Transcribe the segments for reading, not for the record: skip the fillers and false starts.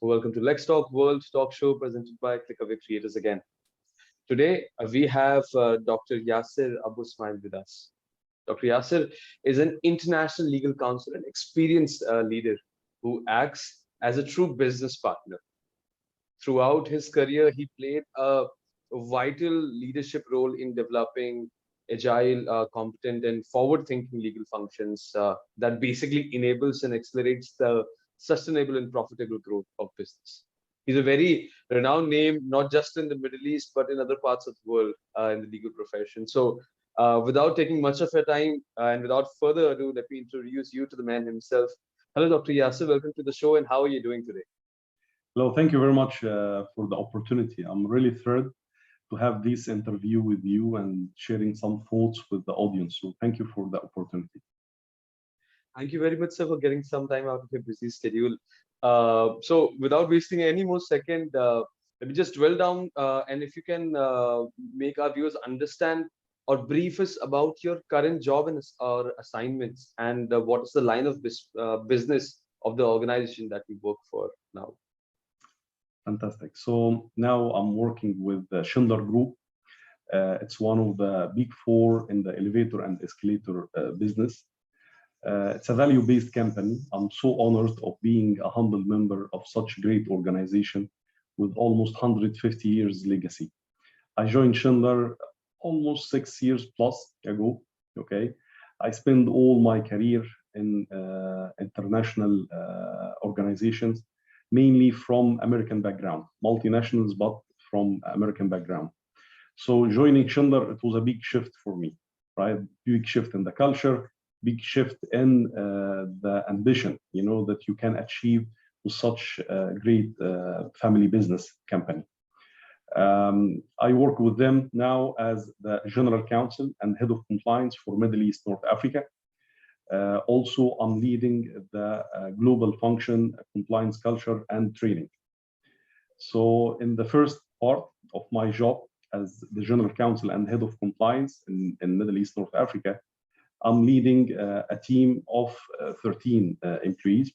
Welcome to LexTalk World Talk Show presented by ClickAway Creators again. Today, we have Dr. Yasser Aboismail with us. Dr. Yasser is an international legal counsel and experienced leader who acts as a true business partner. Throughout his career, he played a vital leadership role in developing agile, competent, and forward-thinking legal functions that basically enables and accelerates the sustainable and profitable growth of business. He's a very renowned name, not just in the Middle East, but in other parts of the world in the legal profession. So, without taking much of your time and without further ado, let me introduce you to the man himself. Hello, Dr. Yasser. Welcome to the show, and how are you doing today? Hello, thank you very much for the opportunity. I'm really thrilled to have this interview with you and sharing some thoughts with the audience. So thank you for the opportunity. Thank you very much, sir, for getting some time out of your busy schedule. So without wasting any more second, let me just dwell down and if you can make our viewers understand or brief us about your current job and or assignments and what is the line of business of the organization that we work for now. Fantastic. So now I'm working with the Schindler Group. It's one of the big four in the elevator and escalator business. It's a value-based company. I'm so honored of being a humble member of such a great organization with almost 150 years legacy. I joined Schindler almost 6 years plus ago. Okay, I spent all my career in international organizations, mainly from American background, multinationals, but from American background. So joining Schindler, it was a big shift for me, right? Big shift in the culture, big shift in the ambition, that you can achieve with such a great family business company. I work with them now as the general counsel and head of compliance for Middle East, North Africa. Also, I'm leading the global function, compliance culture, and training. So in the first part of my job as the general counsel and head of compliance in Middle East, North Africa, I'm leading a team of 13 employees.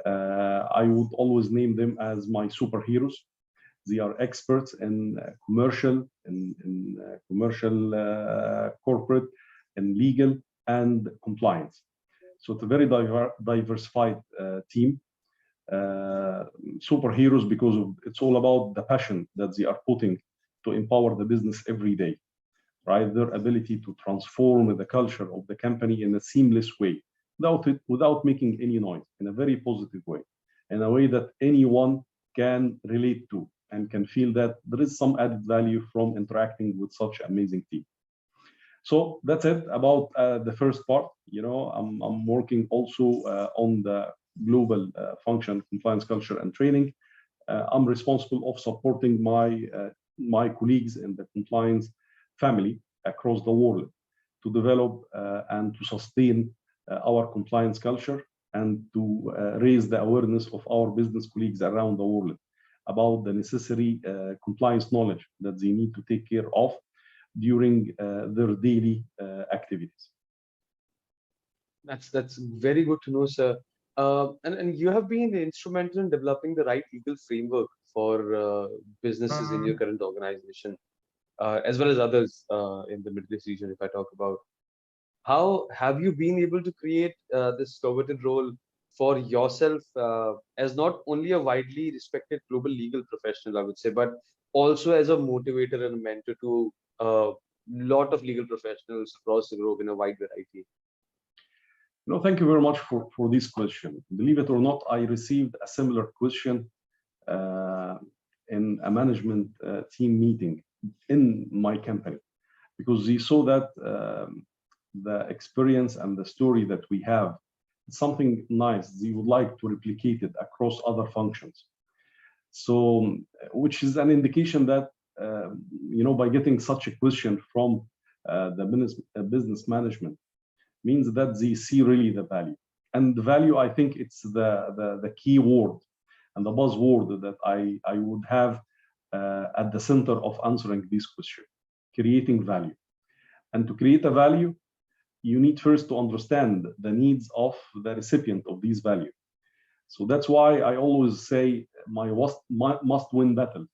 I would always name them as my superheroes. They are experts in commercial, corporate, and legal, and compliance. So it's a very diversified team. Superheroes because it's all about the passion that they are putting to empower the business every day, right? Their ability to transform the culture of the company in a seamless way, without making any noise, in a very positive way, in a way that anyone can relate to and can feel that there is some added value from interacting with such amazing team. So that's it about the first part. I'm working also on the global function, compliance culture, and training. I'm responsible of supporting my colleagues in the compliance family across the world to develop and to sustain our compliance culture and to raise the awareness of our business colleagues around the world about the necessary compliance knowledge that they need to take care of during their daily activities. That's very good to know, sir. And you have been instrumental in developing the right legal framework for businesses in your current organization, as well as others in the Middle East region, if I talk about. How have you been able to create this coveted role for yourself as not only a widely respected global legal professional, I would say, but also as a motivator and a mentor to a lot of legal professionals across the globe in a wide variety? No, thank you very much for this question. Believe it or not, I received a similar question in a management team meeting in my company, because they saw that the experience and the story that we have, something nice. They would like to replicate it across other functions. So, which is an indication that, by getting such a question from the business management, means that they see really the value. And the value, I think it's the key word and the buzzword that I would have at the center of answering this question, creating value. And to create a value, you need first to understand the needs of the recipient of this value. So that's why I always say my must-win battle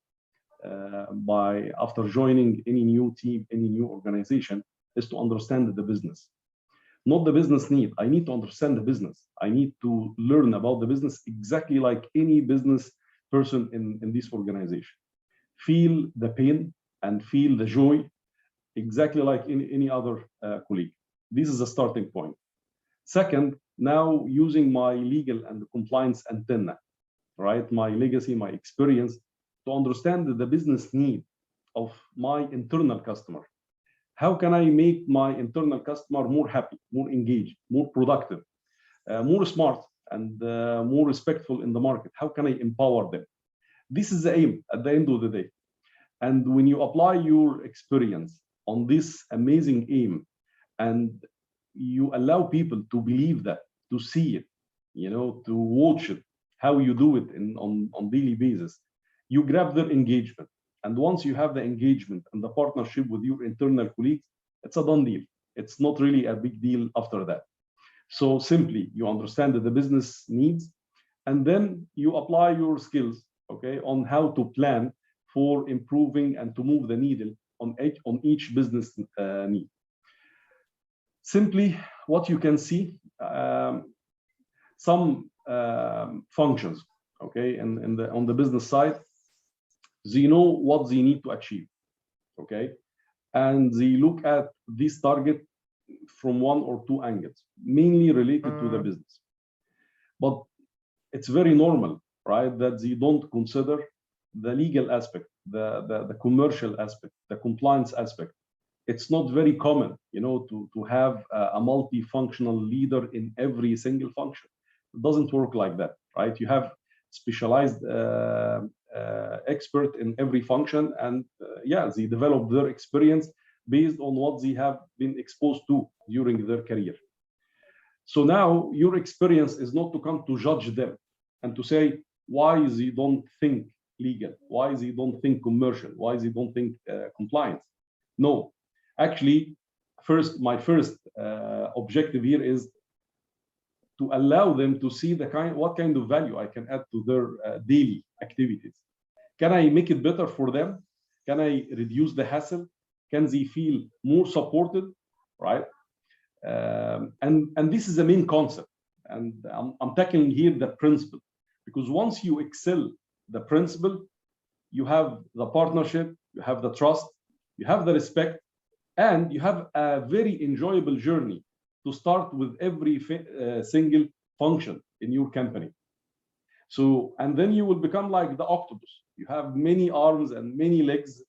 by after joining any new team, any new organization, is to understand the business, not the business need. I need to understand the business. I need to learn about the business exactly like any business person in this organization. Feel the pain and feel the joy exactly like any other colleague. This is a starting point. Second, now using my legal and compliance antenna, right? My legacy, my experience to understand the business need of my internal customer. How can I make my internal customer more happy, more engaged, more productive, more smart, and more respectful in the market? How can I empower them? This is the aim at the end of the day. And when you apply your experience on this amazing aim and you allow people to believe that, to see it, to watch it, how you do it on daily basis, you grab their engagement. And once you have the engagement and the partnership with your internal colleagues, it's a done deal. It's not really a big deal after that. So simply, you understand the business needs, and then you apply your skills, okay, on how to plan for improving and to move the needle on each business need. Simply, what you can see, some functions, okay, and on the business side, they know what they need to achieve, okay, and they look at this target from one or two angles, mainly related to the business. But it's very normal, right, that they don't consider the legal aspect, the commercial aspect, the compliance aspect. It's not very common, to have a multifunctional leader in every single function. It doesn't work like that, right? You have specialized expert in every function, and yeah, they develop their experience based on what they have been exposed to during their career. So now your experience is not to come to judge them and to say why they don't think legal, why they don't think commercial, why they don't think compliance. No, actually, my first objective here is to allow them to see what kind of value I can add to their daily activities. Can I make it better for them? Can I reduce the hassle? Can they feel more supported, right? And this is the main concept. And I'm tackling here the principle, because once you excel the principle, you have the partnership, you have the trust, you have the respect, and you have a very enjoyable journey to start with every single function in your company. So, and then you will become like the octopus. You have many arms and many legs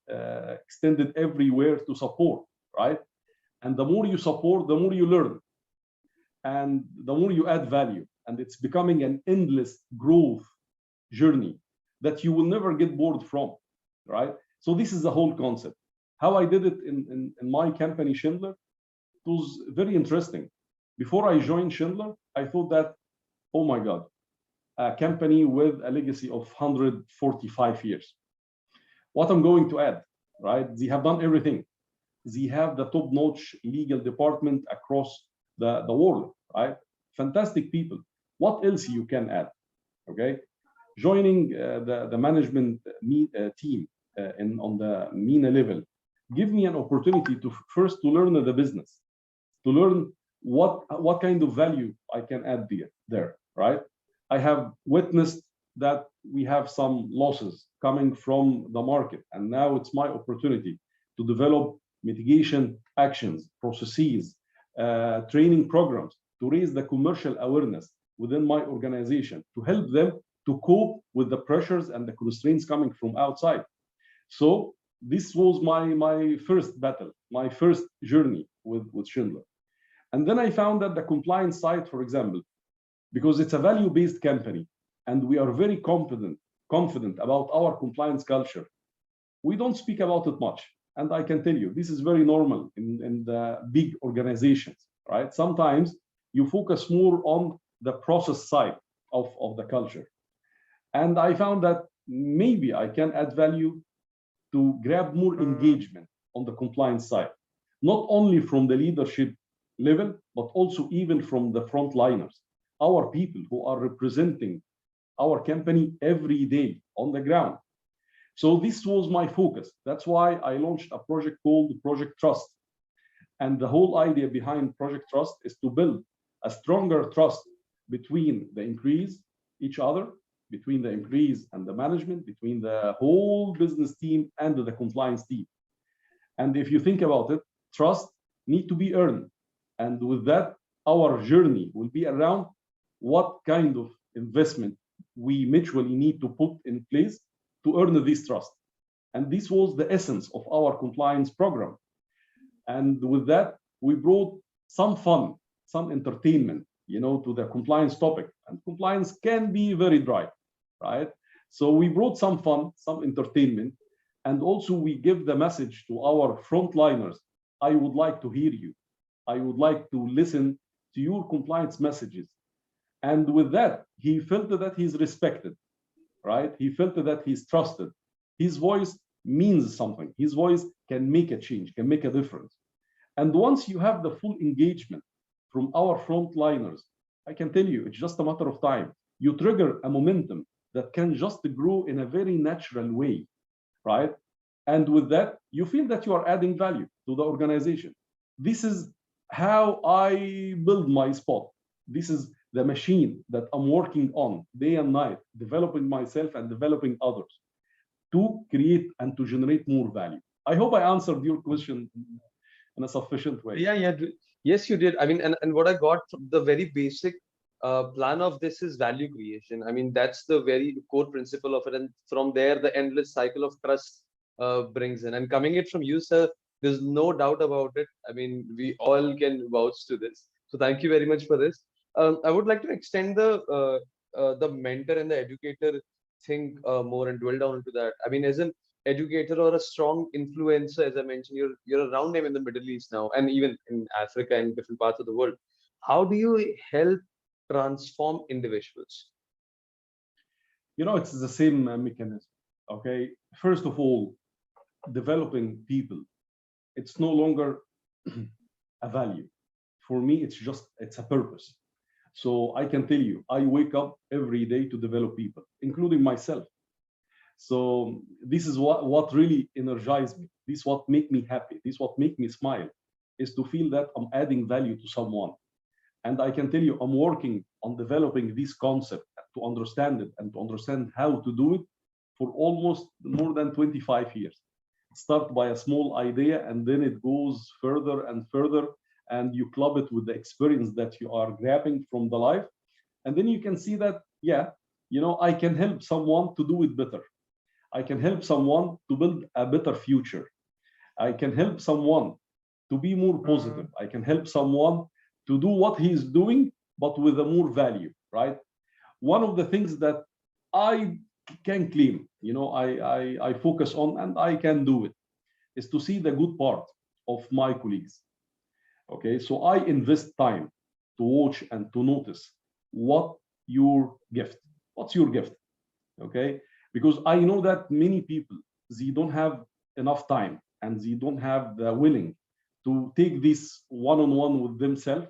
extended everywhere to support, right? And the more you support, the more you learn, and the more you add value. And it's becoming an endless growth journey that you will never get bored from, right? So this is the whole concept. How I did it in my company, Schindler, it was very interesting. Before I joined Schindler, I thought that, oh my God, a company with a legacy of 145 years. What I'm going to add, right? They have done everything. They have the top-notch legal department across the world, right? Fantastic people. What else you can add, okay? Joining the management team on the MENA level, give me an opportunity to first to learn the business, to learn what kind of value I can add there, right? I have witnessed that we have some losses coming from the market, and now it's my opportunity to develop mitigation actions, processes, training programs to raise the commercial awareness within my organization, to help them to cope with the pressures and the constraints coming from outside. So this was my first battle, my first journey with Schindler. And then I found that the compliance side, for example, because it's a value-based company and we are very confident about our compliance culture, we don't speak about it much. And I can tell you, this is very normal in the big organizations, right? Sometimes you focus more on the process side of the culture. And I found that maybe I can add value to grab more engagement on the compliance side, not only from the leadership level, but also even from the frontliners, our people who are representing our company every day on the ground. So this was my focus. That's why I launched a project called Project Trust. And the whole idea behind Project Trust is to build a stronger trust between the employees, each other, between the employees and the management, between the whole business team and the compliance team. And if you think about it, trust need to be earned. And with that, our journey will be around what kind of investment we mutually need to put in place to earn this trust. And this was the essence of our compliance program. And with that, we brought some fun, some entertainment, to the compliance topic. And compliance can be very dry, right? So we brought some fun, some entertainment, and also we give the message to our frontliners. I would like to hear you. I would like to listen to your compliance messages. And with that, he felt that he's respected, right? He felt that he's trusted. His voice means something. His voice can make a change, can make a difference. And once you have the full engagement from our frontliners, I can tell you, it's just a matter of time. You trigger a momentum that can just grow in a very natural way, right? And with that, you feel that you are adding value to the organization. This is how I build my spot. This is the machine that I'm working on day and night, developing myself and developing others to create and to generate more value. I hope I answered your question in a sufficient way. Yeah. Yes, you did. I mean, and what I got from the very basic plan of this is value creation. I mean, that's the very core principle of it. And from there, the endless cycle of trust brings in. And coming it from you, sir, there's no doubt about it. I mean, we all can vouch to this. So thank you very much for this. I would like to extend the mentor and the educator thing more and dwell down into that. I mean, as an educator or a strong influencer, as I mentioned, you're a round name in the Middle East now, and even in Africa and different parts of the world. How do you help transform individuals? It's the same mechanism. Okay, first of all, developing people, it's no longer a value. For me, it's a purpose. So I can tell you, I wake up every day to develop people, including myself. So this is what really energizes me. This is what makes me happy. This is what makes me smile, is to feel that I'm adding value to someone. And I can tell you, I'm working on developing this concept to understand it and to understand how to do it for almost more than 25 years. Start by a small idea, and then it goes further and further, and you club it with the experience that you are grabbing from the life. And then you can see that, yeah, I can help someone to do it better. I can help someone to build a better future. I can help someone to be more positive. I can help someone to do what he's doing, but with a more value, right? One of the things that I can claim, I focus on, and I can do it, is to see the good part of my colleagues. Okay, so I invest time to watch and to notice what's your gift. Okay, because I know that many people, they don't have enough time and they don't have the willing to take this one-on-one with themselves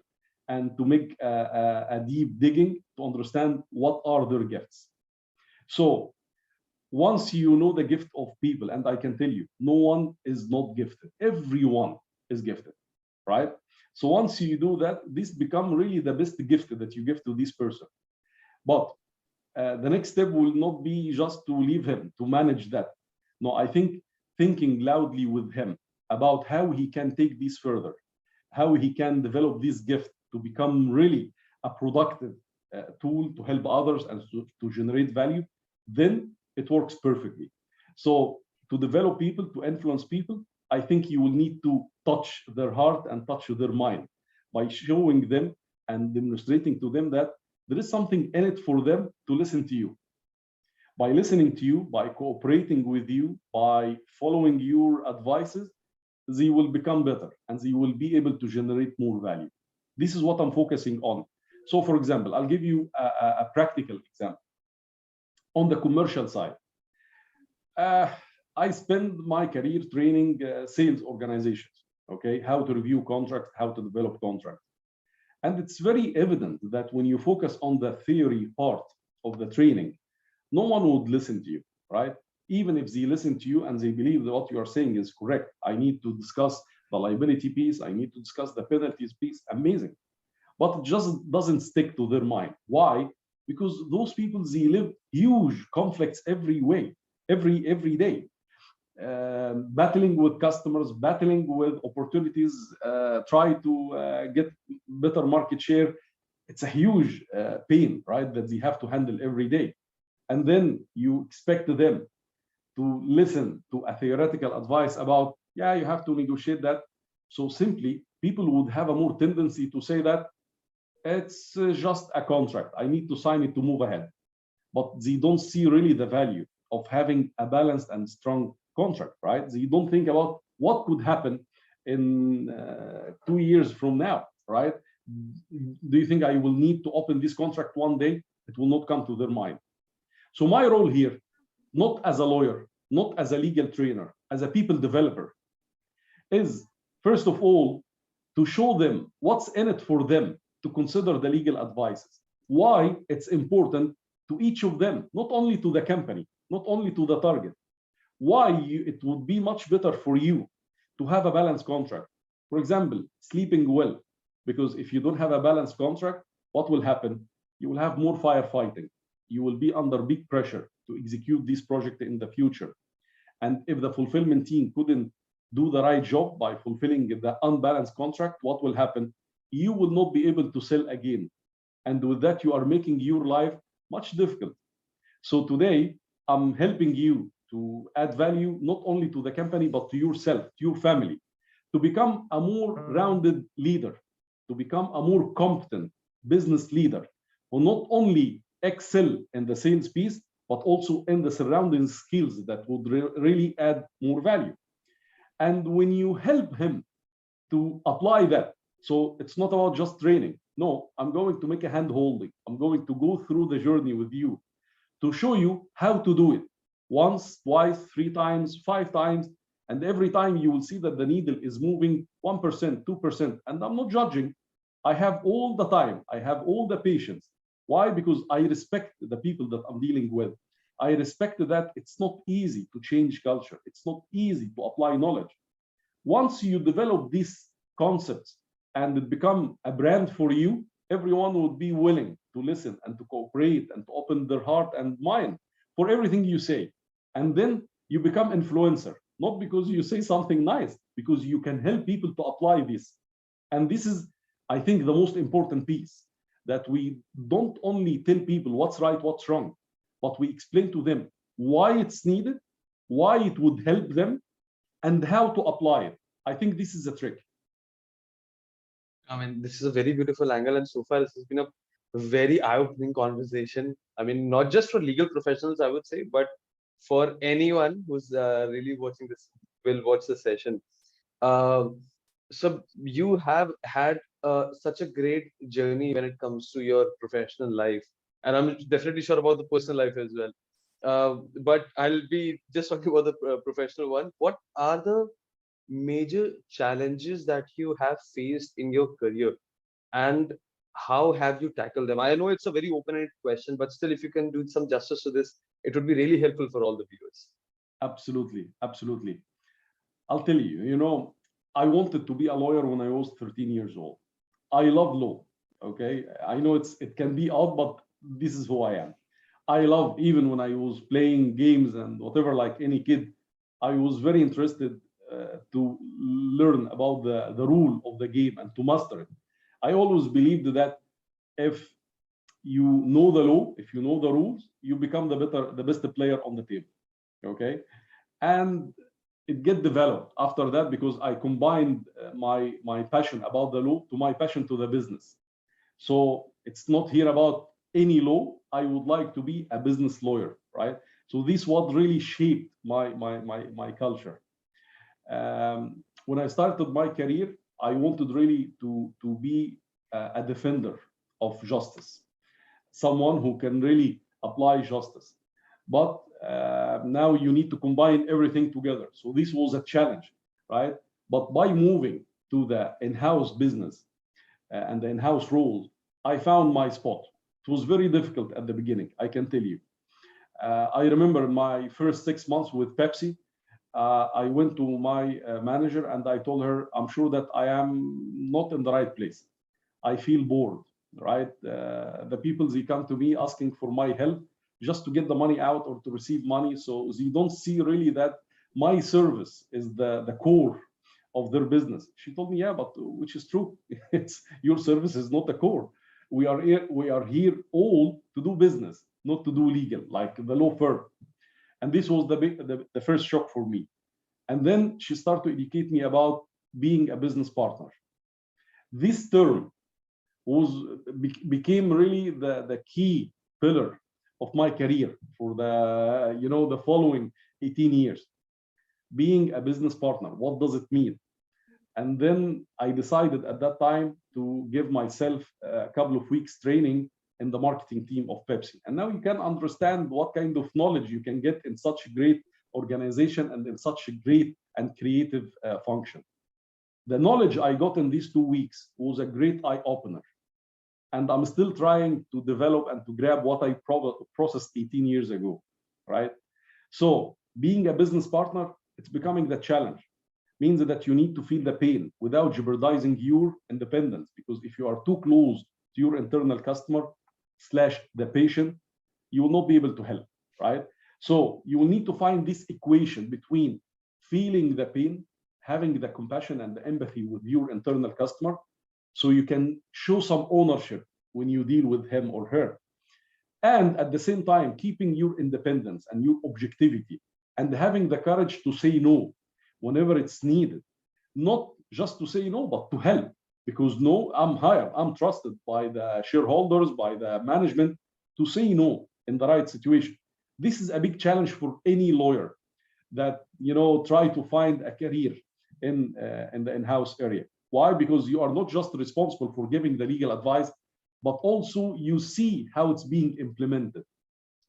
and to make a deep digging to understand what are their gifts. So once you know the gift of people, and I can tell you, no one is not gifted. Everyone is gifted, right? So once you do that, this becomes really the best gift that you give to this person. But the next step will not be just to leave him to manage that. No, I think thinking loudly with him about how he can take this further, how he can develop this gift to become really a productive tool to help others and to generate value, then it works perfectly. So to develop people, to influence people, I think you will need to touch their heart and touch their mind by showing them and demonstrating to them that there is something in it for them to listen to you. By listening to you, by cooperating with you, by following your advices, they will become better and they will be able to generate more value. This is what I'm focusing on. So for example, I'll give you a practical example. On the commercial side, I spend my career training sales organizations, okay, how to review contracts, how to develop contracts. And it's very evident that when you focus on the theory part of the training, no one would listen to you, right? Even if they listen to you and they believe that what you are saying is correct, I need to discuss the liability piece, I need to discuss the penalties piece, amazing. But it just doesn't stick to their mind. Why? Because those people, they live huge conflicts every day. Battling with customers, battling with opportunities, try to get better market share. It's a huge pain, right, that they have to handle every day. And then you expect them to listen to a theoretical advice about, yeah, you have to negotiate that. So simply, people would have a more tendency to say that it's just a contract. I need to sign it to move ahead. But they don't see really the value of having a balanced and strong contract, right? They don't think about what could happen in 2 years from now, right? Do you think I will need to open this contract one day? It will not come to their mind. So my role here, not as a lawyer, not as a legal trainer, as a people developer, is first of all to show them what's in it for them to consider the legal advices, why it's important to each of them, not only to the company, not only to the target, why it would be much better for you to have a balanced contract. For example, sleeping well, because if you don't have a balanced contract, what will happen? You will have more firefighting. You will be under big pressure to execute this project in the future. And if the fulfillment team couldn't do the right job by fulfilling the unbalanced contract, what will happen? You will not be able to sell again. And with that, you are making your life much difficult. So today, I'm helping you to add value, not only to the company, but to yourself, to your family, to become a more rounded leader, to become a more competent business leader, who not only excel in the sales piece, but also in the surrounding skills that would really add more value. And when you help him to apply that, so it's not about just training. No, I'm going to make a hand holding. I'm going to go through the journey with you to show you how to do it once, twice, 3 times, 5 times. And every time you will see that the needle is moving 1%, 2%. And I'm not judging. I have all the time. I have all the patience. Why? Because I respect the people that I'm dealing with. I respect that it's not easy to change culture. It's not easy to apply knowledge. Once you develop these concepts and it become a brand for you, everyone would be willing to listen and to cooperate and to open their heart and mind for everything you say. And then you become influencer, not because you say something nice, because you can help people to apply this. And this is, I think, the most important piece, that we don't only tell people what's right, what's wrong, but we explain to them why it's needed, why it would help them, and how to apply it. I think this is a trick. I mean, this is a very beautiful angle, and so far this has been a very eye-opening conversation. I mean, not just for legal professionals, I would say, but for anyone who's really watching this, will watch the session. So you have had such a great journey when it comes to your professional life, and I'm definitely sure about the personal life as well. But I'll be just talking about the professional one. What are the major challenges that you have faced in your career, and how have you tackled them? I know it's a very open-ended question, but still, if you can do some justice to this, it would be really helpful for all the viewers. Absolutely, absolutely. I'll tell you, I wanted to be a lawyer when I was 13 years old. I love law. Okay. I know it can be odd, but this is who I am. I love, even when I was playing games and whatever, like any kid, I was very interested to learn about the rule of the game and to master it. I always believed that if you know the law, if you know the rules, you become the best player on the table. Okay. And it get developed after that, because I combined my passion about the law to my passion to the business. So it's not here about any law. I would like to be a business lawyer, right? So this what really shaped my culture. When I started my career, I wanted really to be a defender of justice, someone who can really apply justice. But now you need to combine everything together. So this was a challenge, right? But by moving to the in-house business and the in-house roles, I found my spot. It was very difficult at the beginning, I can tell you. I remember my first 6 months with Pepsi. I went to my manager and I told her, I'm sure that I am not in the right place. I feel bored, right? The people, they come to me asking for my help just to get the money out or to receive money. So they don't see really that my service is the core of their business. She told me, yeah, but which is true. It's your service is not the core. We are here all to do business, not to do legal, like the law firm. And this was the first shock for me. And then she started to educate me about being a business partner. This term became really the key pillar of my career for the following 18 years. Being a business partner, what does it mean? And then I decided at that time to give myself a couple of weeks training in the marketing team of Pepsi. And now you can understand what kind of knowledge you can get in such a great organization and in such a great and creative function. The knowledge I got in these 2 weeks was a great eye-opener. And I'm still trying to develop and to grab what I processed 18 years ago, right? So being a business partner, it's becoming the challenge. Means that you need to feel the pain without jeopardizing your independence. Because if you are too close to your internal customer / the patient, you will not be able to help, right? So you will need to find this equation between feeling the pain, having the compassion and the empathy with your internal customer, so you can show some ownership when you deal with him or her. And at the same time, keeping your independence and your objectivity and having the courage to say no whenever it's needed. Not just to say no, but to help. Because no, I'm hired, I'm trusted by the shareholders, by the management to say no in the right situation. This is a big challenge for any lawyer that try to find a career in the in-house area. Why? Because you are not just responsible for giving the legal advice, but also you see how it's being implemented,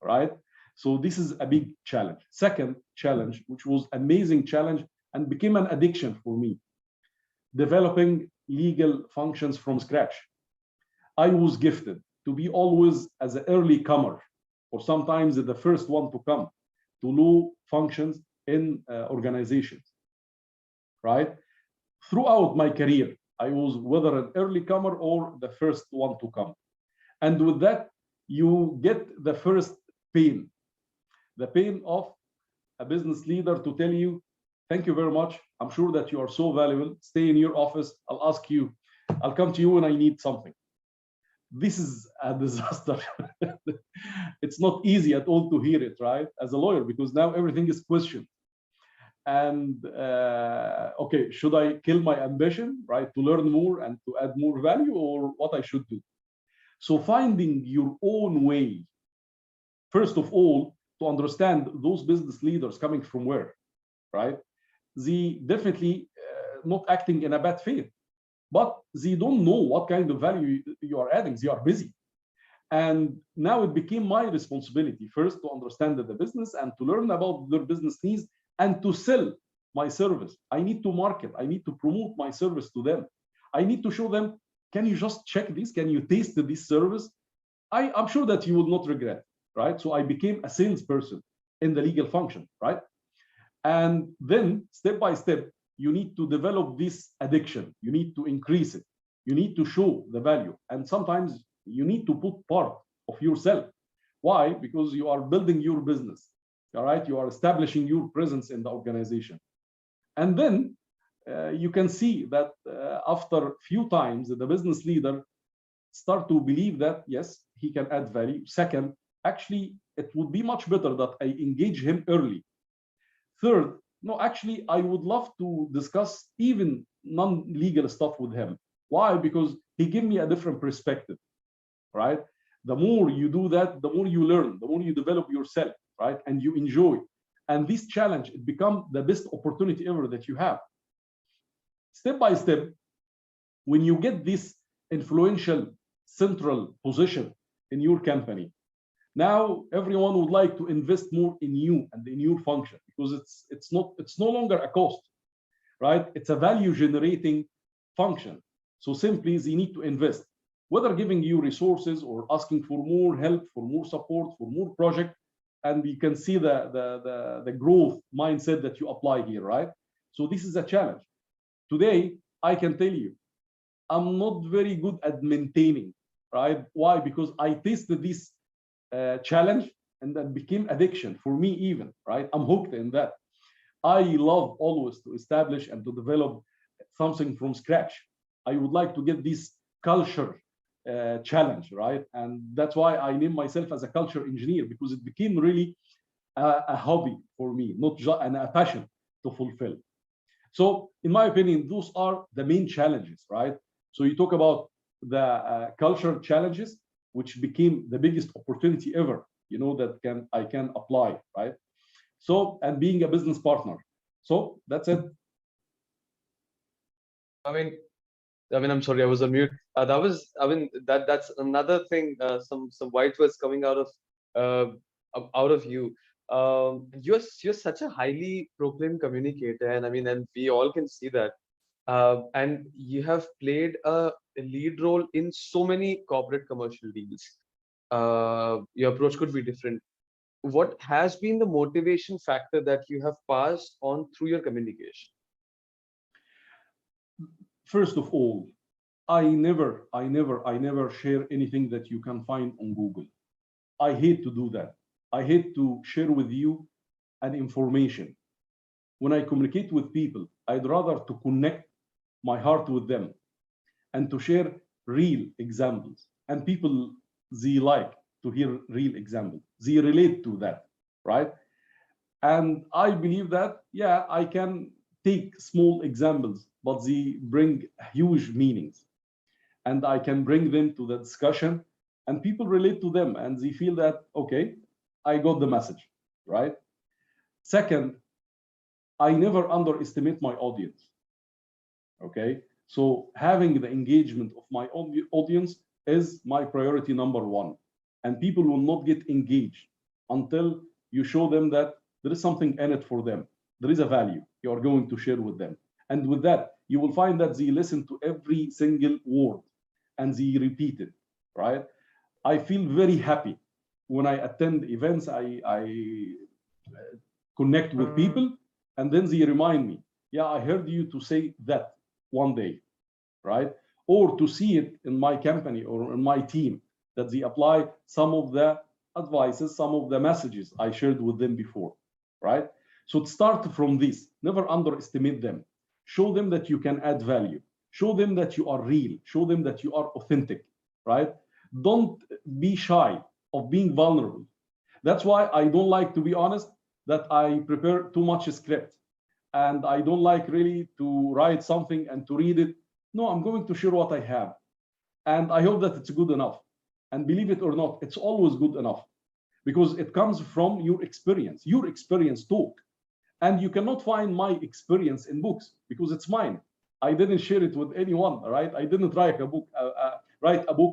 right? So this is a big challenge. Second challenge, which was amazing challenge and became an addiction for me, developing legal functions from scratch. I was gifted to be always as an early comer, or sometimes the first one to come to law functions in organizations, right? Throughout my career, I was whether an early comer or the first one to come. And with that, you get the first pain, the pain of a business leader to tell you, thank you very much. I'm sure that you are so valuable. Stay in your office. I'll come to you when I need something. This is a disaster. It's not easy at all to hear it, right? As a lawyer, because now everything is questioned. And okay, should I kill my ambition, right? To learn more and to add more value, or what I should do? So finding your own way, first of all, to understand those business leaders coming from where, right? They definitely not acting in a bad faith, but they don't know what kind of value you are adding. They are busy. And now it became my responsibility first to understand the business and to learn about their business needs and to sell my service. I need to market. I need to promote my service to them. I need to show them, can you just check this? Can you taste this service? I'm sure that you would not regret, right? So I became a salesperson in the legal function, right? And then step by step, you need to develop this addiction. You need to increase it. You need to show the value. And sometimes you need to put part of yourself. Why? Because you are building your business, all right? You are establishing your presence in the organization. And then you can see that after a few times, the business leader start to believe that, yes, he can add value. Second, actually, it would be much better that I engage him early. Third, no, actually, I would love to discuss even non-legal stuff with him. Why? Because he gave me a different perspective, right? The more you do that, the more you learn, the more you develop yourself, right? And you enjoy. And this challenge, it becomes the best opportunity ever that you have. Step by step, when you get this influential central position in your company, now everyone would like to invest more in you and in your function, because it's no longer a cost, right? It's a value generating function. So simply they need to invest. whether giving you resources or asking for more help, for more support, for more project. And you can see the growth mindset that you apply here, right? So this is a challenge. Today, I can tell you, I'm not very good at maintaining, right? Why? Because I tasted this challenge and that became addiction for me even, right? I'm hooked in that. I love always to establish and to develop something from scratch. I would like to get this culture challenge, right? And that's why I name myself as a culture engineer, because it became really a hobby for me, not just and a passion to fulfill. So, in my opinion, those are the main challenges, right? So you talk about the cultural challenges, which became the biggest opportunity ever, that I can apply, right? So, and being a business partner. So that's it. I mean, I'm sorry, I was on mute. That's another thing. Some white words coming out of you. You're such a highly proclaimed communicator, and and we all can see that. And you have played a lead role in so many corporate commercial deals. Your approach could be different. What has been the motivation factor that you have passed on through your communication? First of all, I never share anything that you can find on Google. I hate to do that. I hate to share with you an information. When I communicate with people, I'd rather to connect my heart with them and to share real examples. And people, they like to hear real examples. They relate to that, right? And I believe that, yeah, I can take small examples, but they bring huge meanings. And I can bring them to the discussion, and people relate to them and they feel that, okay, I got the message, right? Second, I never underestimate my audience. Okay. So having the engagement of my audience is my priority number one. And people will not get engaged until you show them that there is something in it for them. There is a value you are going to share with them. And with that, you will find that they listen to every single word and they repeat it, right? I feel very happy when I attend events. I connect with people, and then they remind me, yeah, I heard you to say that one day, right? Or to see it in my company or in my team, that they apply some of the advices, some of the messages I shared with them before, right? So start from this. Never underestimate them. Show them that you can add value. Show them that you are real. Show them that you are authentic, right? Don't be shy of being vulnerable. That's why I don't like, to be honest, that I prepare too much script. And I don't like really to write something and to read it. No, I'm going to share what I have. And I hope that it's good enough. And believe it or not, it's always good enough because it comes from your experience talk. And you cannot find my experience in books because it's mine. I didn't share it with anyone, right? I didn't write a book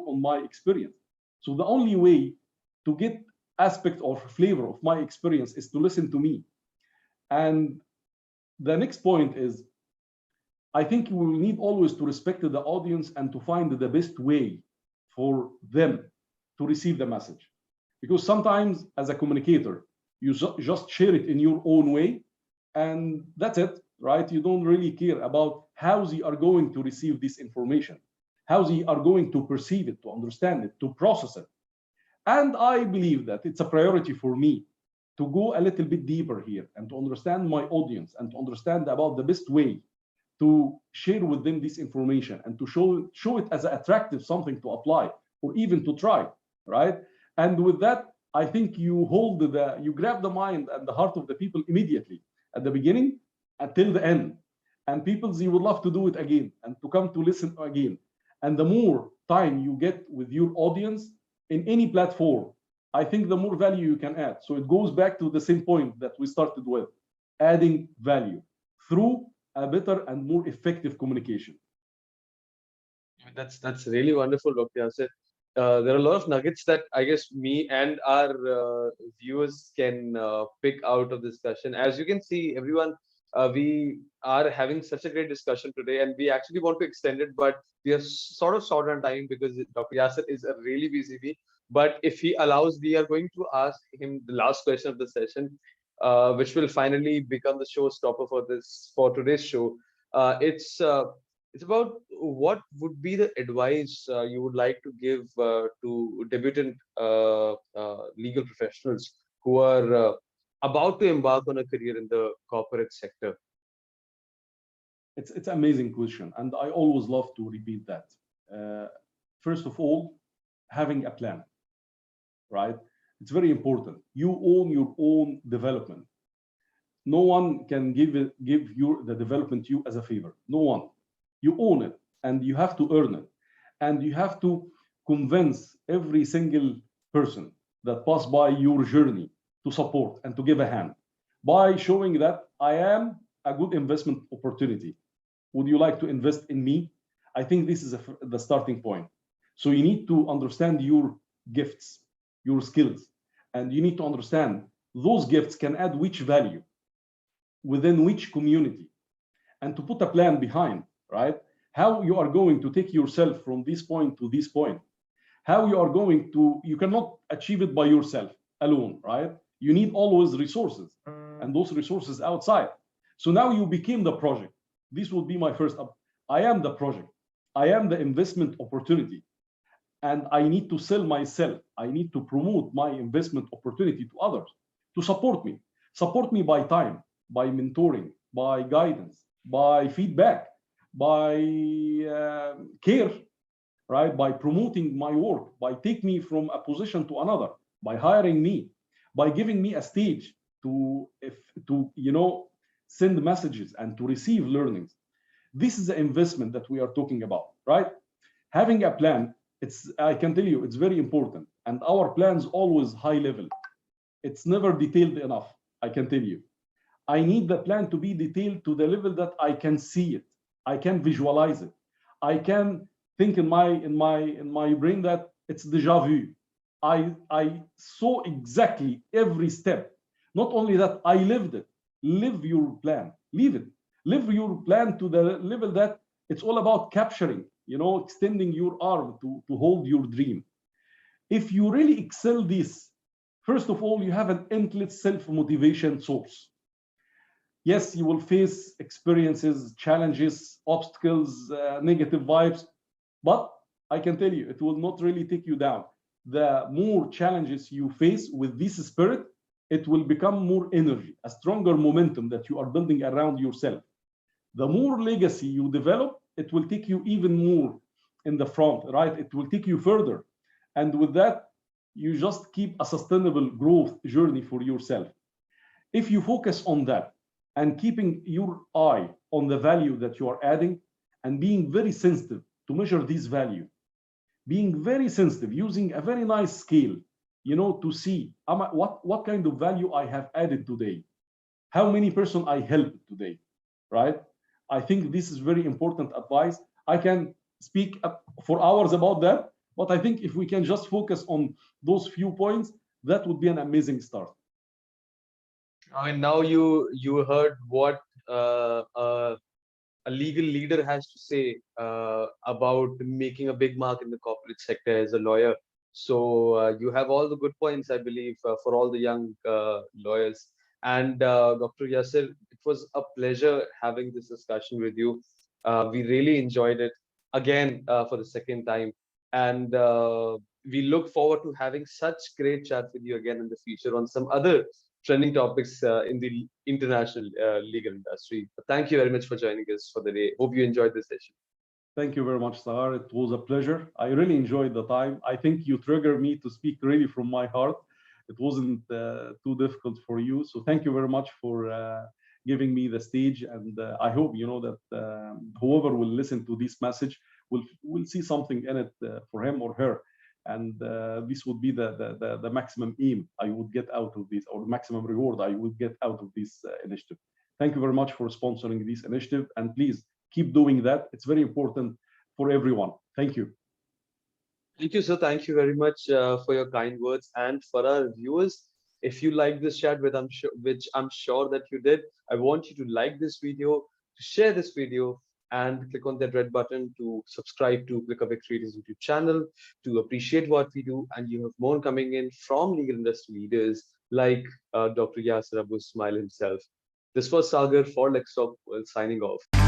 on my experience. So the only way to get aspect or flavor of my experience is to listen to me. And the next point is, I think we will need always to respect the audience and to find the best way for them to receive the message. Because sometimes as a communicator, you just share it in your own way and that's it, right? You don't really care about how they are going to receive this information, how they are going to perceive it, to understand it, to process it. And I believe that it's a priority for me to go a little bit deeper here and to understand my audience and to understand about the best way to share with them this information and to show it as an attractive something to apply or even to try, right? And with that, I think you grab the mind and the heart of the people immediately at the beginning until the end. And people, they would love to do it again and to come to listen again. And the more time you get with your audience in any platform, I think the more value you can add. So it goes back to the same point that we started with, adding value through a better and more effective communication. That's really wonderful, Dr. Yasser. There are a lot of nuggets that I guess me and our viewers can pick out of this discussion. As you can see, everyone, We are having such a great discussion today, and we actually want to extend it, but we are sort of short on time because Dr. Yasser is a really busy week. But if he allows, we are going to ask him the last question of the session, which will finally become the showstopper for today's show. It's about what would be the advice you would like to give to debutant legal professionals who are about to embark on a career in the corporate sector. It's an amazing question, and I always love to repeat that. First of all, having a plan, right? It's very important. You own your own development. No one can give you the development you as a favor. No one. You own it, and you have to earn it, and you have to convince every single person that pass by your journey to support and to give a hand by showing that I am a good investment opportunity. Would you like to invest in me? I think this is the starting point. So you need to understand your gifts, your skills, and you need to understand those gifts can add which value within which community, and to put a plan behind, right? How you are going to take yourself from this point to this point, how you are going to, you cannot achieve it by yourself alone, right? You need always resources, and those resources outside. So now you became the project. This would be my first up. I am the project. I am the investment opportunity. And I need to sell myself. I need to promote my investment opportunity to others to support me. Support me by time, by mentoring, by guidance, by feedback, by care, right? By promoting my work, by taking me from a position to another, by hiring me, by giving me a stage to send messages and to receive learnings. This is the investment that we are talking about, right? Having a plan, I can tell you, it's very important. And our plans always high level. It's never detailed enough, I can tell you. I need the plan to be detailed to the level that I can see it, I can visualize it, I can think in my brain that it's deja vu. I saw exactly every step. Not only that, I lived it. Live your plan. Live it. Live your plan to the level that it's all about capturing, extending your arm to hold your dream. If you really excel this, first of all, you have an endless self-motivation source. Yes, you will face experiences, challenges, obstacles, negative vibes, but I can tell you, it will not really take you down. The more challenges you face with this spirit, it will become more energy, a stronger momentum that you are building around yourself. The more legacy you develop, it will take you even more in the front, right? It will take you further. And with that, you just keep a sustainable growth journey for yourself. If you focus on that and keeping your eye on the value that you are adding and being very sensitive to measure this value, being very sensitive, using a very nice scale, to see what kind of value I have added today, how many person I helped today, right? I think this is very important advice. I can speak for hours about that, but I think if we can just focus on those few points, that would be an amazing start. I mean, now you heard what a legal leader has to say about making a big mark in the corporate sector as a lawyer. So you have all the good points, I believe, for all the young lawyers. And Dr. Yasser, it was a pleasure having this discussion with you. We really enjoyed it again for the second time. And we look forward to having such great chat with you again in the future on some other trending topics in the international legal industry. Thank you very much for joining us for the day. Hope you enjoyed this session. Thank you very much, Sahar. It was a pleasure. I really enjoyed the time. I think you triggered me to speak really from my heart. It wasn't too difficult for you. So thank you very much for giving me the stage. And I hope, that whoever will listen to this message will see something in it for him or her. And this would be the maximum aim I would get out of this, or the maximum reward I would get out of this initiative. Thank you very much for sponsoring this initiative, and please keep doing that. It's very important for everyone. Thank you. Thank you, sir. Thank you very much for your kind words. And for our viewers, If you like this chat, which I'm sure that you did, I want you to like this video, to share this video, and click on that red button to subscribe to Click Away Creators YouTube channel, to appreciate what we do. And you have more coming in from legal industry leaders like Dr. Yasser Aboismail himself. This was Sagar for LexTalk, signing off.